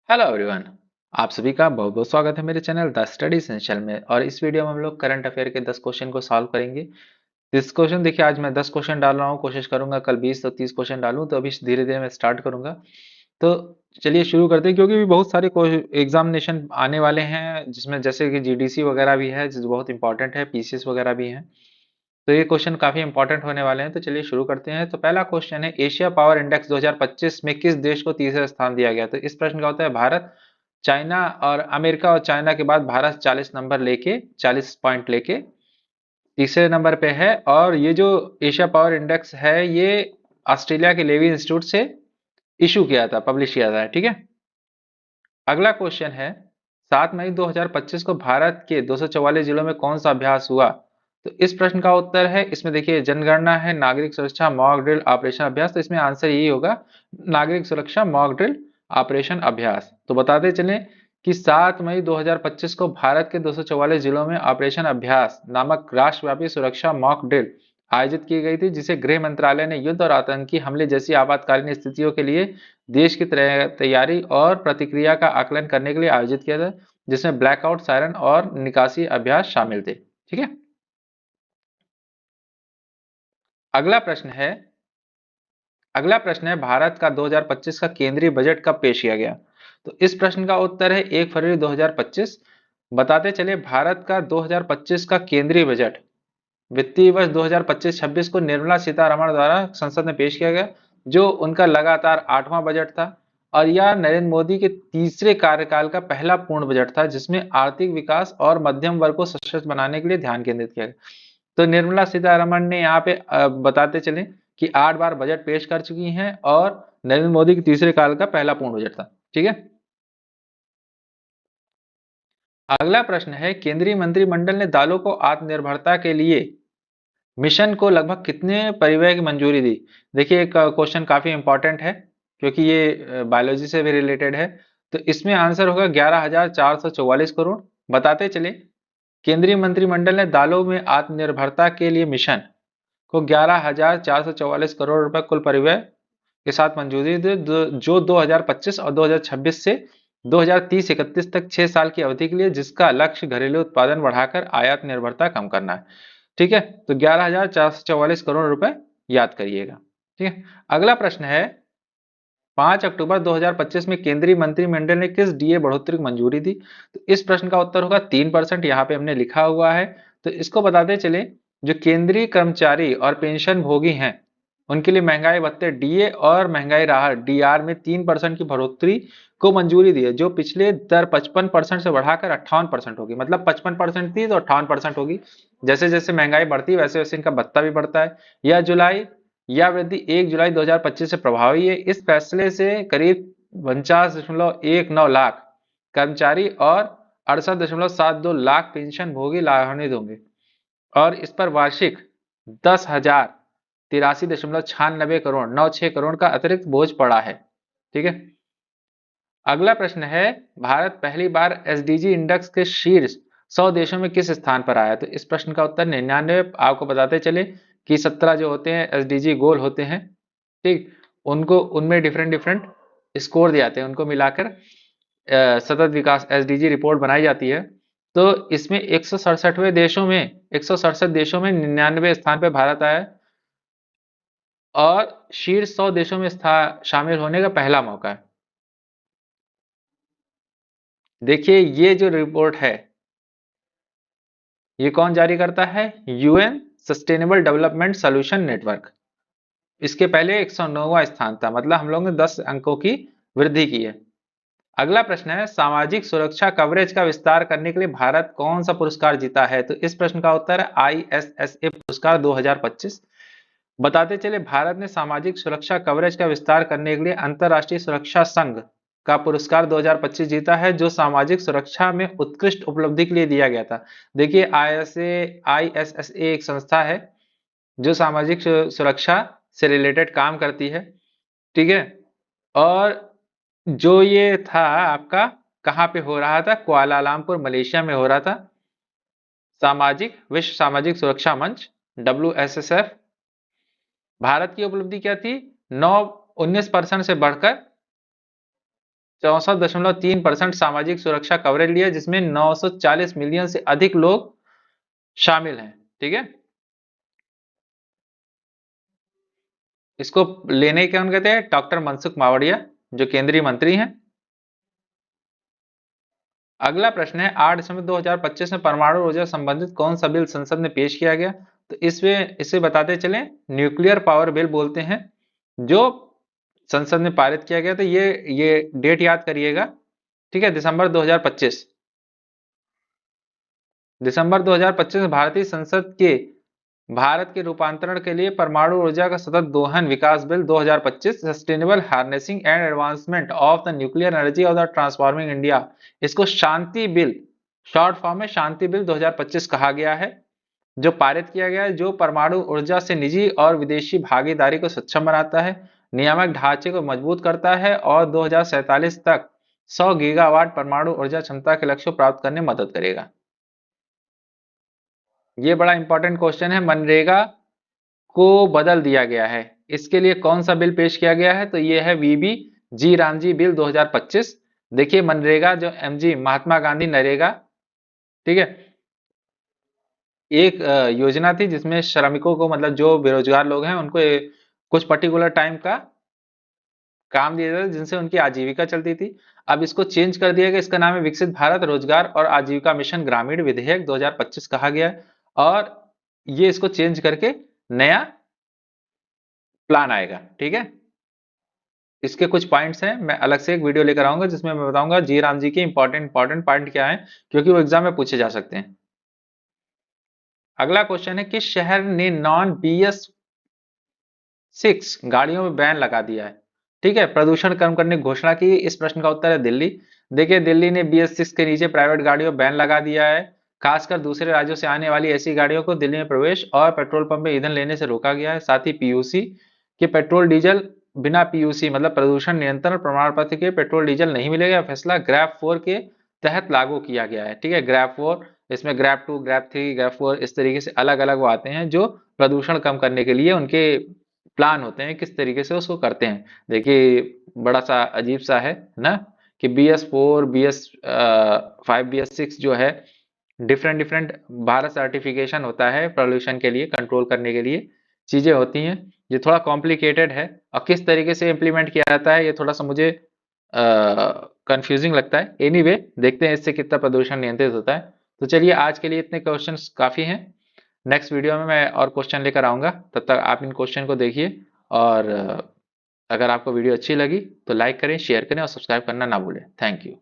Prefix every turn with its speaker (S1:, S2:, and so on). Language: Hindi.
S1: Hello everyone. आप सभी का बहुत बहुत स्वागत है मेरे चैनल द स्टडी एसेंशियल में। और इस वीडियो में हम लोग करंट अफेयर के 10 क्वेश्चन को सॉल्व करेंगे। 10 क्वेश्चन देखिए, आज मैं 10 क्वेश्चन डाल रहा हूँ, कोशिश करूंगा कल 20 तो 30 क्वेश्चन डालूं। तो अभी धीरे धीरे मैं स्टार्ट करूंगा। तो चलिए शुरू करते हैं, क्योंकि भी बहुत सारे एग्जामिनेशन आने वाले हैं, जिसमें जैसे कि जीडीसी वगैरह भी है, जो बहुत इंपॉर्टेंट है, पीसीएस वगैरह भी है। तो ये क्वेश्चन काफी इंपॉर्टेंट होने वाले हैं। तो चलिए शुरू करते हैं। तो पहला क्वेश्चन है, एशिया पावर इंडेक्स 2025 में किस देश को तीसरा स्थान दिया गया? तो इस प्रश्न का होता है भारत, चाइना और अमेरिका। और चाइना के बाद भारत 40 नंबर लेके, 40 पॉइंट लेके तीसरे नंबर पे है। और ये जो एशिया पावर इंडेक्स है, ये ऑस्ट्रेलिया के लेवी इंस्टीट्यूट से इशू किया था, पब्लिश किया था। ठीक है। अगला क्वेश्चन है, 7 मई 2025 को भारत के 244 जिलों में कौन सा अभ्यास हुआ? तो इस प्रश्न का उत्तर है, इसमें देखिए जनगणना है, नागरिक सुरक्षा, मॉक ड्रिल, ऑपरेशन अभ्यास। तो इसमें आंसर यही होगा, नागरिक सुरक्षा, मॉक ड्रिल, ऑपरेशन अभ्यास। तो बताते चलें कि 7 मई 2025 को भारत के 244 जिलों में ऑपरेशन अभ्यास नामक राष्ट्रव्यापी सुरक्षा मॉक ड्रिल आयोजित की गई थी, जिसे गृह मंत्रालय ने युद्ध और आतंकी हमले जैसी आपातकालीन स्थितियों के लिए देश की तैयारी और प्रतिक्रिया का आकलन करने के लिए आयोजित किया था, जिसमें ब्लैकआउट, सायरन और निकासी अभ्यास शामिल थे। ठीक है। अगला प्रश्न है अगला प्रश्न है, भारत का 2025 का केंद्रीय बजट कब पेश किया गया? तो इस प्रश्न का उत्तर है 1 फरवरी 2025। बताते चले, भारत का 2025 का केंद्रीय बजट वित्तीय वर्ष 2025-26 को निर्मला सीतारमण द्वारा संसद में पेश किया गया, जो उनका लगातार 8वां बजट था। और यह नरेंद्र मोदी के तीसरे कार्यकाल का पहला पूर्ण बजट था, जिसमें आर्थिक विकास और मध्यम वर्ग को सशक्त बनाने के लिए ध्यान केंद्रित किया गया। तो निर्मला सीतारमण ने यहाँ पे बताते चले कि 8 बार बजट पेश कर चुकी हैं, और नरेंद्र मोदी के तीसरे काल का पहला पूर्ण बजट था। ठीक है। अगला प्रश्न है, केंद्रीय मंत्रिमंडल ने दालों को आत्मनिर्भरता के लिए मिशन को लगभग कितने परिव्यय की मंजूरी दी? देखिए, एक क्वेश्चन काफी इंपॉर्टेंट है, क्योंकि ये बायोलॉजी से भी रिलेटेड है। तो इसमें आंसर होगा 11,444 करोड़। बताते चले, केंद्रीय मंत्रिमंडल ने दालों में आत्मनिर्भरता के लिए मिशन को 11,444 करोड़ रुपए कुल परिव्यय के साथ मंजूरी दी, जो 2025 और 2026 से 2030-31 तक 6 साल की अवधि के लिए, जिसका लक्ष्य घरेलू उत्पादन बढ़ाकर आयात निर्भरता कम करना है। ठीक है। तो 11,444 करोड़ रुपए याद करिएगा। ठीक है। अगला प्रश्न है, 5 अक्टूबर 2025 में केंद्रीय मंत्रिमंडल ने किस डीए बढ़ोतरी को मंजूरी दी? तो इस प्रश्न का उत्तर होगा 3%। यहाँ पे हमने लिखा हुआ है। तो इसको बताते चले, जो केंद्रीय कर्मचारी और पेंशन भोगी हैं, उनके लिए महंगाई भत्ते डीए और महंगाई राहत डीआर में 3% की बढ़ोतरी को मंजूरी दी है, जो पिछले दर 55% से बढ़ाकर 58% होगी। मतलब 55% थी तो 58% होगी। जैसे जैसे महंगाई बढ़ती है, वैसे वैसे इनका भत्ता भी बढ़ता है। यह वृद्धि 1 जुलाई 2025 से प्रभावी है। इस फैसले से करीब 49.19 लाख कर्मचारी और 68.72 लाख पेंशन भोगी लाभान्वित होंगे, और इस पर वार्षिक 10,083.96 करोड़ का अतिरिक्त बोझ पड़ा है। ठीक है। अगला प्रश्न है, भारत पहली बार एसडीजी इंडेक्स के शीर्ष 100 देशों में किस स्थान पर आया? तो इस प्रश्न का उत्तर 99। आपको बताते चले कि 17 जो होते हैं एसडीजी गोल होते हैं। ठीक। उनको उनमें डिफरेंट डिफरेंट स्कोर दिए जाते हैं, उनको मिलाकर सतत विकास एसडीजी रिपोर्ट बनाई जाती है। तो इसमें 167 देशों में 167 देशों में 99 स्थान पर भारत आया, और शीर्ष 100 देशों में शामिल होने का पहला मौका है। देखिए, ये जो रिपोर्ट है, ये कौन जारी करता है? UN sustainable development solution network. इसके पहले 109वां स्थान था, मतलब हम लोग ने 10 अंकों की वृद्धि की है। अगला प्रश्न है, सामाजिक सुरक्षा कवरेज का विस्तार करने के लिए भारत कौन सा पुरस्कार जीता है? तो इस प्रश्न का उत्तर है आईएसएसए पुरस्कार 2025। बताते चले, भारत ने सामाजिक सुरक्षा कवरेज का विस्तार करने के लिए अंतरराष्ट्रीय सुरक्षा संघ का पुरस्कार 2025 जीता है, जो सामाजिक सुरक्षा में उत्कृष्ट उपलब्धि के लिए दिया गया था। देखिए, आईएसएसए एक संस्था है जो सामाजिक सुरक्षा से रिलेटेड काम करती है। ठीक है। और जो ये था आपका, कहाँ पे हो रहा था? कुआलालंपुर मलेशिया में हो रहा था। विश्व सामाजिक सुरक्षा मंच, WSSF। भारत की उपलब्धि क्या थी? 19% से बढ़कर 64.3% सामाजिक सुरक्षा कवरेज लिया, जिसमें 940 मिलियन से अधिक लोग शामिल हैं। ठीक है, इसको लेने कौन कहते हैं? डॉक्टर मनसुख मावड़िया, जो केंद्रीय मंत्री हैं। अगला प्रश्न है, 8 दिसंबर 2025 में परमाणु ऊर्जा संबंधित कौन सा बिल संसद में पेश किया गया? तो इसमें इसे बताते चले, न्यूक्लियर पावर बिल बोलते हैं, जो संसद में पारित किया गया। तो ये डेट याद करिएगा। ठीक है, दिसंबर 2025, दिसंबर 2025 में भारतीय संसद के भारत के रूपांतरण के लिए परमाणु ऊर्जा का सतत दोहन विकास bill 2025, sustainable harnessing and advancement of the nuclear energy of the transforming India, इसको शांति बिल, शॉर्ट फॉर्म में शांति बिल 2025 कहा गया है, जो पारित किया गया है, जो परमाणु ऊर्जा से निजी और विदेशी भागीदारी को सक्षम बनाता है, नियामक ढांचे को मजबूत करता है और 2047 तक 100 गीगावाट परमाणु ऊर्जा क्षमता के लक्ष्य को प्राप्त करने में मदद करेगा। ये बड़ा इंपॉर्टेंट क्वेश्चन है। मनरेगा को बदल दिया गया है, इसके लिए कौन सा बिल पेश किया गया है? तो ये है वीबी जी रामजी बिल 2025। देखिए, मनरेगा जो एमजी महात्मा गांधी नरेगा, ठीक है, एक योजना थी जिसमें श्रमिकों को, मतलब जो बेरोजगार लोग हैं उनको कुछ पर्टिकुलर टाइम का काम दिया जाता, जिनसे उनकी आजीविका चलती थी। अब इसको चेंज कर दिया गया, इसका नाम है विकसित भारत रोजगार और आजीविका मिशन ग्रामीण विधेयक 2025 कहा गया है, और ये इसको चेंज करके नया प्लान आएगा। ठीक है, इसके कुछ पॉइंट्स हैं, मैं अलग से एक वीडियो लेकर आऊंगा जिसमें मैं बताऊंगा जी राम जी के इंपॉर्टेंट पॉइंट क्या है, क्योंकि वो एग्जाम में पूछे जा सकते हैं। अगला क्वेश्चन है, किस शहर ने नॉन BS6 गाड़ियों में बैन लगा दिया है? ठीक है, प्रदूषण कम करने की घोषणा की। इस प्रश्न का उत्तर है दिल्ली। देखिए, दिल्ली ने BS6 के नीचे प्राइवेट गाड़ियों बैन लगा दिया है। खासकर दूसरे राज्यों से आने वाली ऐसी गाड़ियों को दिल्ली में प्रवेश और पेट्रोल पंप में ईंधन लेने से रोका गया है। साथ ही पीयूसी के पेट्रोल डीजल, बिना पीयूसी मतलब प्रदूषण नियंत्रण प्रमाण पत्र के पेट्रोल डीजल नहीं मिलेगा। फैसला ग्रैप 4 के तहत लागू किया गया है। ठीक है, ग्रैप 4, इसमें ग्रैप 2, ग्रैप 3, ग्रैप 4 इस तरीके से अलग अलग वो आते हैं, जो प्रदूषण कम करने के लिए उनके प्लान होते हैं, किस तरीके से उसको करते हैं। देखिए, बड़ा सा अजीब सा है ना, कि BS4, BS5, BS6 जो है, डिफरेंट डिफरेंट भारत सर्टिफिकेशन होता है पोल्यूशन के लिए, कंट्रोल करने के लिए चीजें होती हैं। ये थोड़ा कॉम्प्लिकेटेड है, और किस तरीके से इम्प्लीमेंट किया जाता है ये थोड़ा सा मुझे कंफ्यूजिंग लगता है। एनीवे, देखते हैं इससे कितना प्रदूषण नियंत्रित होता है। तो चलिए, आज के लिए इतने क्वेश्चंस काफी हैं। नेक्स्ट वीडियो में मैं और क्वेश्चन लेकर आऊंगा, तब तक आप इन क्वेश्चन को देखिए, और अगर आपको वीडियो अच्छी लगी तो लाइक करें, शेयर करें और सब्सक्राइब करना ना भूलें। Thank you.